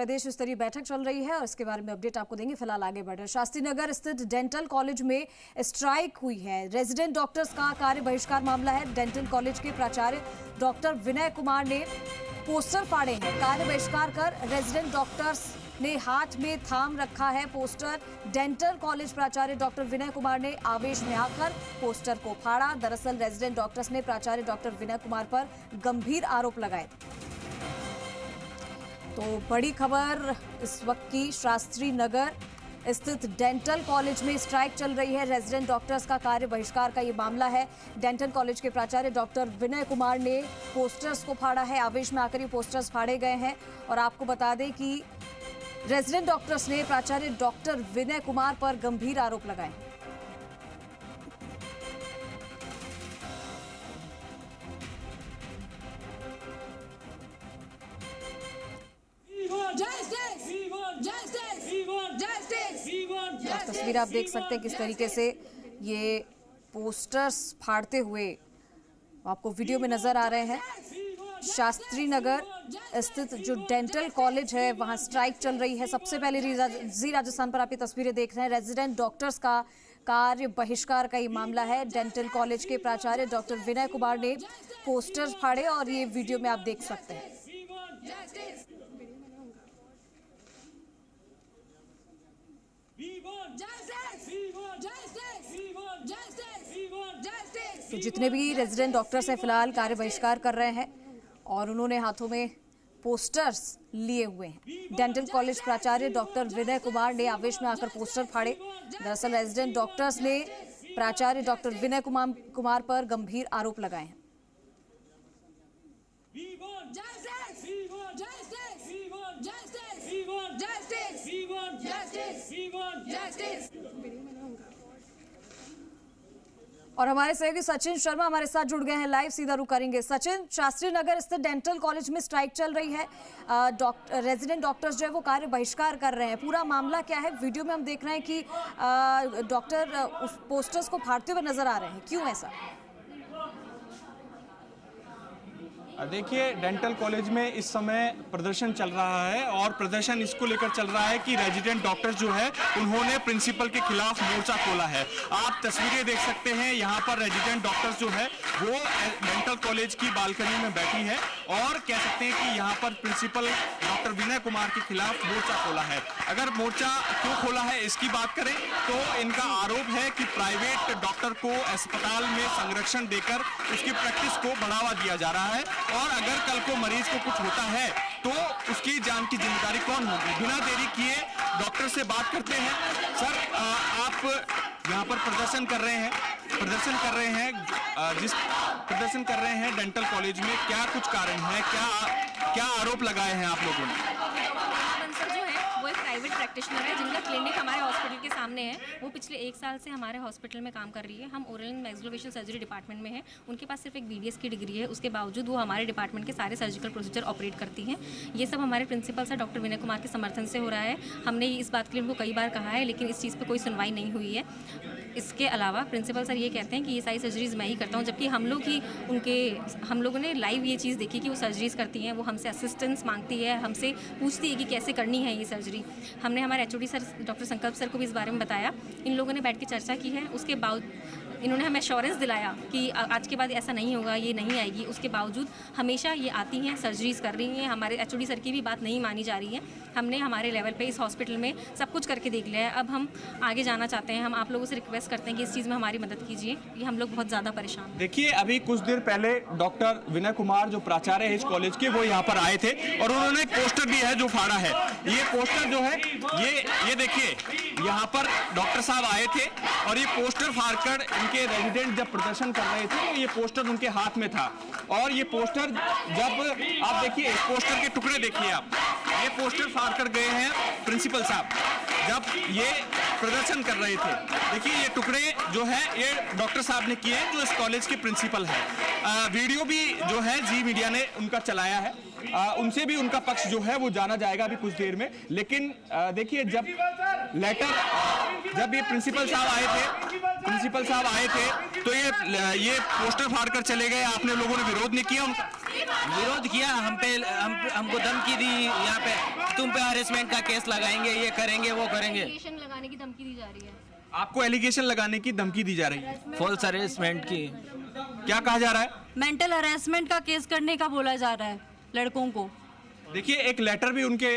प्रदेश स्तरीय बैठक चल रही है और इसके बारे में अपडेट आपको देंगे। फिलहाल आगे बढ़े, शास्त्री नगर स्थित डेंटल कॉलेज में स्ट्राइक हुई है। रेजिडेंट डॉक्टर्स का कार्य बहिष्कार मामला है। डेंटल कॉलेज के प्राचार्य डॉक्टर विनय कुमार ने पोस्टर फाड़े हैं। कार्य बहिष्कार कर रेजिडेंट डॉक्टर्स ने हाथ में थाम रखा है पोस्टर। डेंटल कॉलेज प्राचार्य डॉक्टर विनय कुमार ने आवेश में आकर पोस्टर को फाड़ा। दरअसल रेजिडेंट डॉक्टर्स ने प्राचार्य डॉक्टर विनय कुमार पर गंभीर आरोप लगाए। तो बड़ी खबर इस वक्त की, शास्त्री नगर स्थित डेंटल कॉलेज में स्ट्राइक चल रही है। रेजिडेंट डॉक्टर्स का कार्य बहिष्कार का ये मामला है। डेंटल कॉलेज के प्राचार्य डॉक्टर विनय कुमार ने पोस्टर्स को फाड़ा है। आवेश में आकर ये पोस्टर्स फाड़े गए हैं। और आपको बता दें कि रेजिडेंट डॉक्टर्स ने प्राचार्य डॉक्टर विनय कुमार पर गंभीर आरोप लगाए। तस्वीर आप देख सकते हैं किस तरीके से ये पोस्टर्स फाड़ते हुए आपको वीडियो में नजर आ रहे हैं। शास्त्री नगर स्थित जो डेंटल कॉलेज है वहां स्ट्राइक चल रही है। सबसे पहले जी राजस्थान पर आप ये तस्वीरें देख रहे हैं। रेजिडेंट डॉक्टर्स का कार्य बहिष्कार का ये मामला है। डेंटल कॉलेज के प्राचार्य डॉक्टर विनय कुमार ने पोस्टर्स फाड़े और ये वीडियो में आप देख सकते हैं। तो जितने भी रेजिडेंट डॉक्टर्स हैं फिलहाल कार्य बहिष्कार कर रहे हैं और उन्होंने हाथों में पोस्टर्स लिए हुए हैं। डेंटल कॉलेज प्राचार्य डॉक्टर विनय कुमार ने आवेश में आकर पोस्टर फाड़े। दरअसल रेजिडेंट डॉक्टर्स ने प्राचार्य डॉक्टर विनय कुमार पर गंभीर आरोप लगाए हैं। और हमारे सहयोगी सचिन शर्मा हमारे साथ जुड़ गए हैं लाइव, सीधा रुख करेंगे। सचिन, शास्त्री नगर स्थित डेंटल कॉलेज में स्ट्राइक चल रही है। रेजिडेंट डॉक्टर्स जो है वो कार्य बहिष्कार कर रहे हैं। पूरा मामला क्या है? वीडियो में हम देख रहे हैं कि डॉक्टर उस पोस्टर्स को फाड़ते हुए नजर आ रहे हैं, क्यों ऐसा? देखिए, डेंटल कॉलेज में इस समय प्रदर्शन चल रहा है और प्रदर्शन इसको लेकर चल रहा है कि रेजिडेंट डॉक्टर्स जो है उन्होंने प्रिंसिपल के खिलाफ मोर्चा खोला है। आप तस्वीरें देख सकते हैं, यहाँ पर रेजिडेंट डॉक्टर्स जो है वो डेंटल कॉलेज की बालकनी में बैठी है और कह सकते हैं कि यहाँ पर प्रिंसिपल डॉक्टर विनय कुमार के खिलाफ मोर्चा खोला है। अगर मोर्चा क्यों खोला है इसकी बात करें तो इनका आरोप है कि प्राइवेट डॉक्टर को अस्पताल में संरक्षण देकर उसकी प्रैक्टिस को बढ़ावा दिया जा रहा है और अगर कल को मरीज को कुछ होता है तो उसकी जान की जिम्मेदारी कौन होगी। बिना देरी किए डॉक्टर से बात करते हैं। सर, आप यहाँ पर प्रदर्शन कर रहे हैं जिस प्रदर्शन कर रहे हैं डेंटल कॉलेज में, क्या कुछ कारण है, क्या आरोप लगाए हैं आप लोगों ने? प्राइवेट प्रैक्टिशनर है जिनका क्लिनिक हमारे हॉस्पिटल के सामने है। वो पिछले 1 साल से हमारे हॉस्पिटल में काम कर रही है। हम oral and maxillofacial surgery department में है। उनके पास सिर्फ एक BDS की डिग्री है, उसके बावजूद वो हमारे डिपार्टमेंट के सारे सर्जिकल प्रोसीजर ऑपरेट करती हैं। ये सब हमारे principal sir doctor Vinay Kumar के समर्थन से हो रहा है। हमने इस बात के लिए उनको कई बार कहा है लेकिन इस चीज़ पर कोई सुनवाई नहीं हुई है। इसके अलावा प्रिंसिपल सर ये कहते हैं कि ये सारी सर्जरीज मैं ही करता हूँ, जबकि हम लोगों ने लाइव ये चीज़ देखी कि वो सर्जरीज करती हैं। वो हमसे असिस्टेंस मांगती है, हमसे पूछती है कि कैसे करनी है ये सर्जरी। हमने हमारे HOD सर डॉक्टर संकल्प सर को भी इस बारे में बताया। इन लोगों ने बैठ के चर्चा की है। उसके बाद इन्होंने हमें एश्योरेंस दिलाया कि आज के बाद ऐसा नहीं होगा, ये नहीं आएगी। उसके बावजूद हमेशा ये आती हैं, सर्जरीज कर रही हैं। हमारे HOD सर की भी बात नहीं मानी जा रही है। हमने हमारे लेवल पे इस हॉस्पिटल में सब कुछ करके देख लिया है। अब हम आगे जाना चाहते हैं। हम आप लोगों से रिक्वेस्ट करते हैं कि इस चीज़ में हमारी मदद कीजिए। ये हम लोग बहुत ज़्यादा परेशान हैं। देखिए, अभी कुछ देर पहले डॉक्टर विनय कुमार जो प्राचार्य है इस कॉलेज के, वो यहाँ पर आए थे और उन्होंने एक पोस्टर भी है जो फाड़ा है। ये पोस्टर जो है ये देखिए, यहाँ पर डॉक्टर साहब आए थे और ये पोस्टर फाड़कर इनके रेजिडेंट जब प्रदर्शन कर रहे थे तो ये पोस्टर उनके हाथ में था। और ये पोस्टर जब आप देखिए, इस पोस्टर के टुकड़े देखिए आप, ये पोस्टर फाड़ कर गए हैं प्रिंसिपल साहब जब ये प्रदर्शन कर रहे थे। देखिए, ये टुकड़े जो है ये डॉक्टर साहब ने किए जो इस कॉलेज के प्रिंसिपल है। वीडियो भी जो है जी मीडिया ने उनका चलाया है उनसे भी उनका पक्ष जो है वो जाना जाएगा अभी कुछ देर में। लेकिन देखिए, जब ये प्रिंसिपल साहब आए थे तो ये पोस्टर फाड़ कर चले गए। आपने लोगों ने विरोध नहीं किया उनका? विरोध किया, हमको धमकी दी, यहाँ पे तुम पे हरेसमेंट का केस लगाएंगे, ये करेंगे वो करेंगे। एलिगेशन लगाने की धमकी दी जा रही है। आपको एलिगेशन लगाने की धमकी दी जा रही है? फॉल्स हरेसमेंट की। क्या कहा जा रहा है? मेंटल हरेसमेंट का केस करने का बोला जा रहा है लड़कों को। देखिए, एक लेटर भी उनके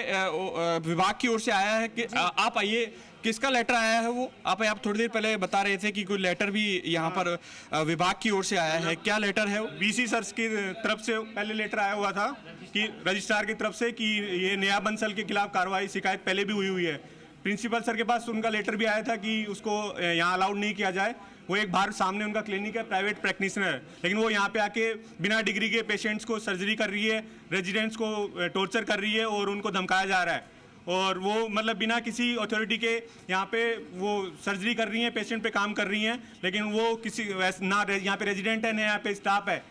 विभाग की ओर से आया है कि आप आइए। किसका लेटर आया है वो? आप थोड़ी देर पहले बता रहे थे कि कोई लेटर भी यहाँ पर विभाग की ओर से आया है। क्या लेटर है वो? बीसी सर की तरफ से पहले लेटर आया हुआ था कि रजिस्ट्रार की तरफ से कि ये नेहा बंसल के खिलाफ कार्रवाई शिकायत पहले भी हुई है। प्रिंसिपल सर के पास उनका लेटर भी आया था कि उसको यहाँ अलाउड नहीं किया जाए। वो एक बाहर सामने उनका क्लिनिक है, प्राइवेट प्रैक्टिशनर, लेकिन वो यहाँ पे आके बिना डिग्री के पेशेंट्स को सर्जरी कर रही है, रेजिडेंट्स को टॉर्चर कर रही है और उनको धमकाया जा रहा है। और वो मतलब बिना किसी अथॉरिटी के यहाँ पे वो सर्जरी कर रही हैं, पेशेंट पे काम कर रही हैं, लेकिन वो किसी ना यहाँ पे रेजिडेंट है ना यहाँ पे स्टाफ है।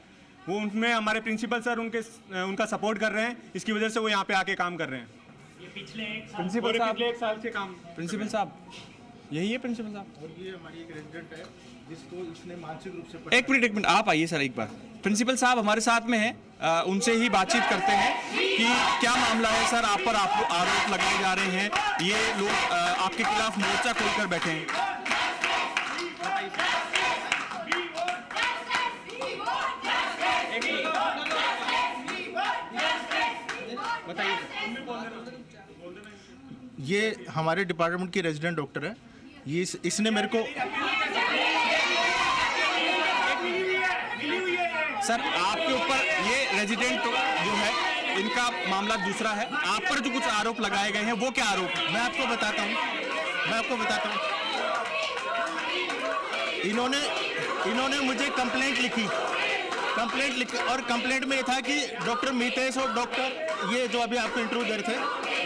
वो उनमें हमारे प्रिंसिपल सर उनका सपोर्ट कर रहे हैं, इसकी वजह से वो यहाँ पे आके काम कर रहे हैं। प्रिंसिपल साहब पिछले 1 साल से काम। प्रिंसिपल साहब यही है प्रिंसिपल साहब? और ये हमारी एक रेजिडेंट है जिसको इसने मानसिक रूप से। एक मिनट आप आइए सर एक बार। प्रिंसिपल साहब हमारे साथ में हैं, उनसे ही बातचीत करते हैं कि क्या मामला है सर। आप पर आरोप लगाए जा रहे हैं, ये लोग आपके खिलाफ मोर्चा खोलकर बैठे हैं। बताइए। ये हमारे डिपार्टमेंट की रेजिडेंट डॉक्टर है। ये इसने मेरे को सर, आपके ऊपर ये रेजिडेंट जो है इनका मामला दूसरा है, आप पर जो कुछ आरोप लगाए गए हैं वो क्या आरोप है? मैं आपको बताता हूँ। इन्होंने मुझे कंप्लेंट लिखी और कंप्लेंट में ये था कि डॉक्टर मितेश और डॉक्टर ये जो अभी आपको इंटरव्यू दे रहे थे,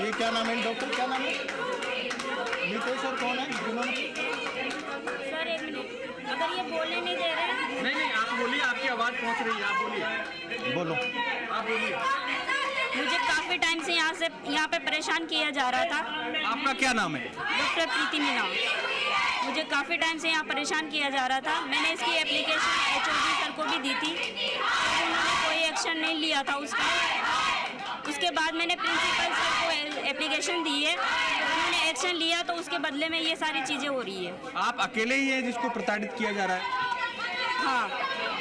ये क्या नाम है डॉक्टर, क्या नाम है? मितेश और कौन है जिन्होंने? सर एक मिनट, अगर ये बोलने नहीं दे रहे हैं। नहीं आप बोलिए, आपकी आवाज़ पहुंच रही है, आप बोलिए। बोलो। आप बोलिए। मुझे काफ़ी टाइम से यहाँ पे परेशान किया जा रहा था। आपका क्या नाम है? डॉक्टर प्रीति मीना। मुझे काफ़ी टाइम से यहाँ परेशान किया जा रहा था। मैंने इसकी एप्लीकेशन HOD सर को भी दी थी, उन्होंने कोई एक्शन नहीं लिया था उसका। उसके बाद मैंने प्रिंसिपल सर को एप्लीकेशन दी है, उन्होंने एक्शन लिया, तो उसके बदले में ये सारी चीज़ें हो रही है। आप अकेले ही हैं जिसको प्रताड़ित किया जा रहा है? हाँ।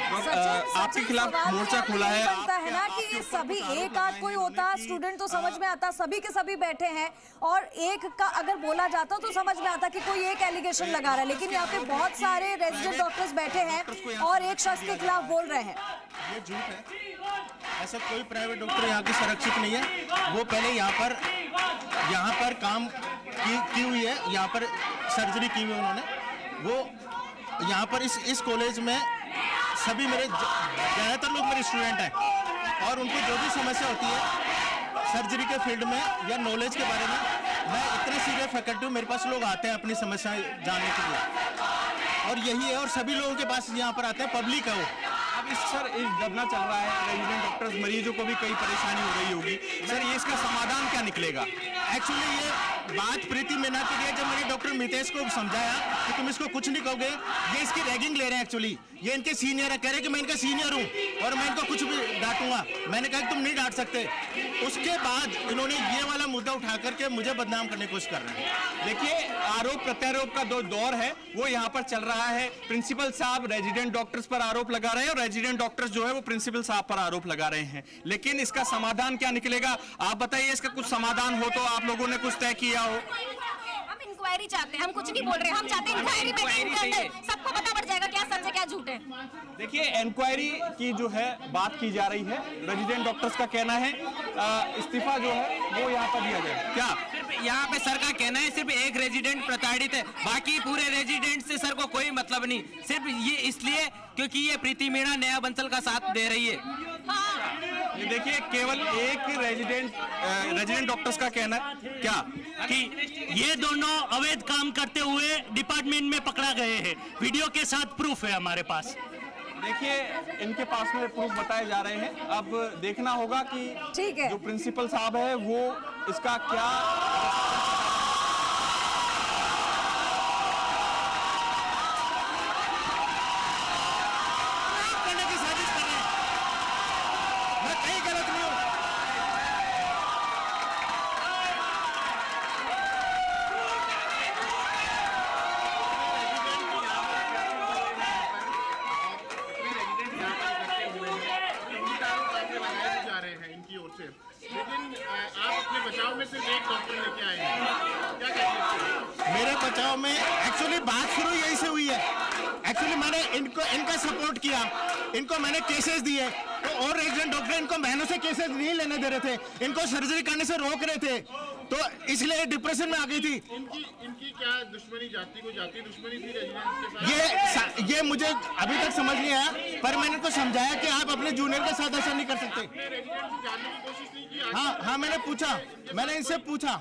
आपके खिलाफ मोर्चा खोला है। बनता है ना कि ये सभी एक आध कोई होता स्टूडेंट तो समझ में आता, सभी के सभी बैठे हैं और एक का अगर बोला जाता तो समझ में आता कि कोई एक एलिगेशन लगा रहा है, लेकिन यहाँ पे बहुत सारे रेजिडेंट डॉक्टर्स बैठे हैं और एक शख्स के खिलाफ बोल रहे हैं। ये झूठ है, ऐसा कोई प्राइवेट डॉक्टर यहाँ की सुरक्षित नहीं है। वो पहले यहाँ पर काम की हुई है, यहाँ पर सर्जरी की हुई है उन्होंने। वो यहाँ पर इस कॉलेज में सभी ज़्यादातर लोग मेरे स्टूडेंट हैं और उनको जो भी समस्या होती है सर्जरी के फील्ड में या नॉलेज के बारे में, मैं इतना सीनियर फैकल्टी हूँ, मेरे पास लोग आते हैं अपनी समस्याएं जानने के लिए, और यही है। और सभी लोगों के पास यहाँ पर आते हैं, पब्लिक है वो। अब सर धरना चल रहा है, रेजिडेंट डॉक्टर्स मरीजों को भी कई परेशानी हो रही होगी सर, ये इसका समाधान क्या निकलेगा? एक्चुअली ये बात प्रीति मीना की है। जब मैंने डॉक्टर मितेश को समझाया कि तुम इसको कुछ नहीं कहोगे, ये इसकी रैगिंग ले रहे हैं। एक्चुअली ये इनके सीनियर है, कह रहे कि मैं इनका सीनियर हूँ और मैं इनको कुछ भी डांटूंगा। मैंने कहा कि तुम नहीं डांट सकते। उसके बाद इन्होंने ये वाला मुद्दा उठा करके मुझे बदनाम करने की कोशिश कर रहे हैं। देखिए, आरोप प्रत्यारोप का दौर है वो यहाँ पर चल रहा है। प्रिंसिपल साहब रेजिडेंट डॉक्टर्स पर आरोप लगा रहे हैं और रेजिडेंट डॉक्टर्स जो है वो प्रिंसिपल साहब पर आरोप लगा रहे हैं, लेकिन इसका समाधान क्या निकलेगा? आप बताइए, इसका कुछ समाधान हो तो आप लोगों ने कुछ तय किया हो। हम इंक्वायरी चाहते हैं, हम कुछ नहीं बोल रहे, हम चाहते हैं इंक्वायरी, सबको पता पड़ जाएगा क्या सच है क्या झूठ है। देखिए, इंक्वायरी की जो है बात की जा रही है। रेजिडेंट डॉक्टर्स का कहना है इस्तीफा जो है वो यहाँ पर दिया जाए। क्या सिर्फ यहाँ पे सर का कहना है सिर्फ एक रेजिडेंट प्रताड़ित है, बाकी पूरे रेजिडेंट से सर को कोई मतलब नहीं, सिर्फ ये इसलिए क्योंकि ये प्रीति मीणा नेहा बंसल का साथ दे रही है। ये देखिए, केवल एक रेजिडेंट डॉक्टर्स का कहना है क्या कि ये दोनों अवैध काम करते हुए डिपार्टमेंट में पकड़ा गए हैं, वीडियो के साथ प्रूफ है हमारे पास। देखिए इनके पास में प्रूफ बताए जा रहे हैं, अब देखना होगा कि ठीक है जो प्रिंसिपल साहब है वो इसका क्या करने की साजिश कर रहे हैं। मैं कहीं गलत नहीं हूँ। जा रहे हैं इनकी ओर से, लेकिन आप अपने बचाव में सिर्फ एक डॉक्टर लेके आए हैं, क्या कहते हैं? मेरे बचाव में एक्चुअली बात शुरू यही से हुई है। एक्चुअली मैंने इनका सपोर्ट किया, इनको मैंने केसेस दिए, तो और रेजिडेंट डॉक्टर इनको महीनों से केसेस नहीं लेने दे रहे थे, इनको सर्जरी करने से रोक रहे थे, तो इसलिए डिप्रेशन में आ गई थी। इनकी क्या दुश्मनी, जाति दुश्मनी थी रेजिडेंट्स के साथ? ये मुझे अभी तक समझ नहीं आया, पर मैंने इनको समझाया कि आप अपने जूनियर के साथ ऐसा नहीं कर सकते। रेजिडेंट से जानने की कोशिश नहीं की? हाँ, मैंने इनसे पूछा,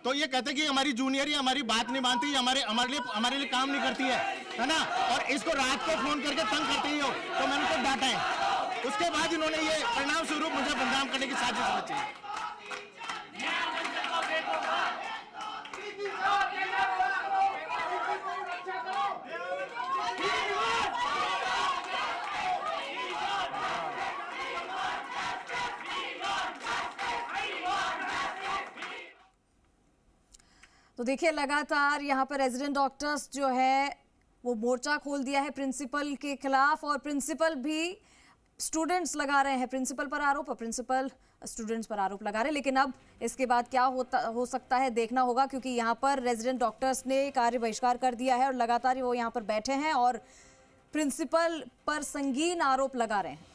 तो ये कहते कि हमारी जूनियर ही हमारी बात नहीं मानती, हमारे लिए काम नहीं करती है ना, और इसको रात को फोन करके तंग करते ही हो, तो मैंने उनको डांटा है। उसके बाद इन्होंने ये परिणाम स्वरूप मुझे बदनाम करने की साजिश रची। तो देखिए लगातार यहाँ पर रेजिडेंट डॉक्टर्स जो है वो मोर्चा खोल दिया है प्रिंसिपल के खिलाफ, और प्रिंसिपल भी स्टूडेंट्स लगा रहे हैं प्रिंसिपल पर आरोप, और प्रिंसिपल स्टूडेंट्स पर आरोप लगा रहे हैं। लेकिन अब इसके बाद क्या हो सकता है देखना होगा, क्योंकि यहाँ पर रेजिडेंट डॉक्टर्स ने कार्य बहिष्कार कर दिया है और लगातार वो यहाँ पर बैठे हैं और प्रिंसिपल पर संगीन आरोप लगा रहे हैं।